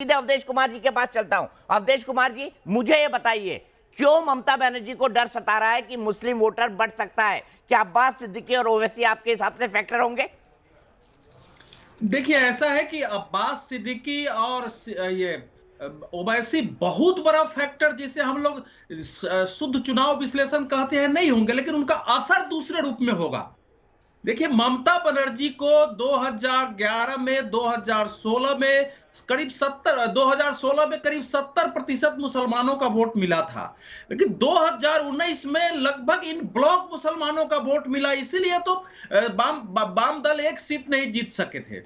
सीधे अवधेश कुमार जी के पास चलता हूं। अवधेश कुमार जी, मुझे ये बताइए, क्यों ममता बनर्जी को डर सता रहा है कि मुस्लिम वोटर बढ़ सकता है? क्या अब्बास सिद्दीकी और ओवैसी आपके हिसाब से फैक्टर होंगे? देखिए, ऐसा है कि अब्बास सिद्दीकी और ये ओवैसी बहुत बड़ा फैक्टर जिसे हम लोग शुद्ध चुनाव विश्लेषण कहते हैं नहीं होंगे, लेकिन उनका असर दूसरे रूप में होगा। देखिए, ममता बनर्जी को 2011 में, 2016 में करीब 70, 2016 में करीब 70% मुसलमानों का वोट मिला था, लेकिन 2019 में लगभग इन ब्लॉक मुसलमानों का वोट मिला। इसीलिए तो वाम दल एक सीट नहीं जीत सके थे।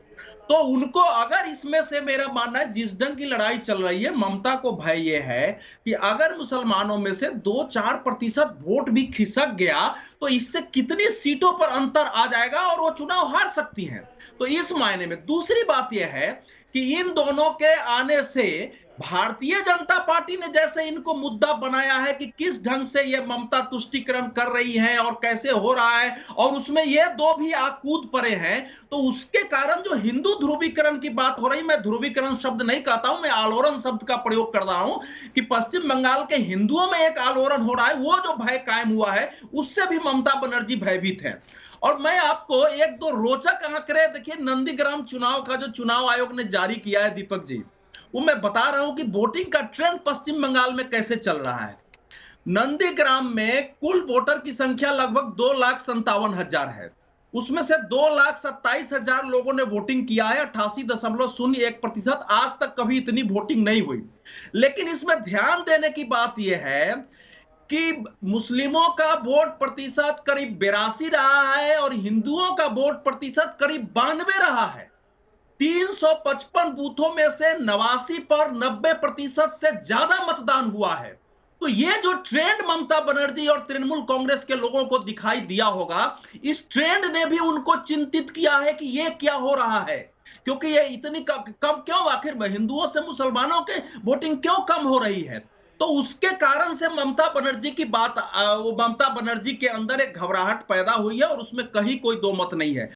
तो उनको, अगर इसमें से, मेरा मानना है, जिस ढंग की लड़ाई चल रही है, ममता को भय ये है कि अगर मुसलमानों में से 2-4% वोट भी खिसक गया तो इससे कितनी सीटों पर अंतर आ जाएगा और वो चुनाव हार सकती हैं। तो इस मायने में दूसरी बात यह है कि इन दोनों के आने से भारतीय जनता पार्टी ने जैसे इनको मुद्दा बनाया है कि किस ढंग से ये ममता तुष्टीकरण कर रही है और कैसे हो रहा है, और उसमें ये दो भी कूद पड़े हैं, तो उसके कारण जो हिंदू ध्रुवीकरण की बात हो रही, मैं ध्रुवीकरण शब्द नहीं कहता हूं, मैं आलोड़न शब्द का प्रयोग कर रहा हूं कि पश्चिम बंगाल के हिंदुओं में एक आलोड़न हो रहा है, वो जो भय कायम हुआ है उससे भी ममता बनर्जी भयभीत है। और मैं आपको एक दो रोचक आंकड़े, देखिए, नंदीग्राम चुनाव का जो चुनाव आयोग ने जारी किया है, दीपक जी, वो मैं बता रहा हूं कि वोटिंग का ट्रेंड पश्चिम बंगाल में कैसे चल रहा है। नंदीग्राम में कुल वोटर की संख्या लगभग 2,57,000 है। उसमें से 2,27,000 लोगों ने वोटिंग किया है, 88.01%। आज तक कभी इतनी वोटिंग नहीं हुई। लेकिन इसमें ध्यान देने की बात यह है कि मुस्लिमों का वोट प्रतिशत करीब 82 रहा है और हिंदुओं का वोट प्रतिशत करीब 92 रहा है। 355 बूथों में से 89 पर 90% से ज्यादा मतदान हुआ है। तो ये जो ट्रेंड ममता बनर्जी और तृणमूल कांग्रेस के लोगों को दिखाई दिया होगा, इस ट्रेंड ने भी उनको चिंतित किया है कि ये क्या हो रहा है, क्योंकि ये इतनी कम क्यों, आखिर हिंदुओं से मुसलमानों के वोटिंग क्यों कम हो रही है। तो उसके कारण से ममता बनर्जी की बात, वो ममता बनर्जी के अंदर एक घबराहट पैदा हुई है और उसमें कहीं कोई दो मत नहीं है।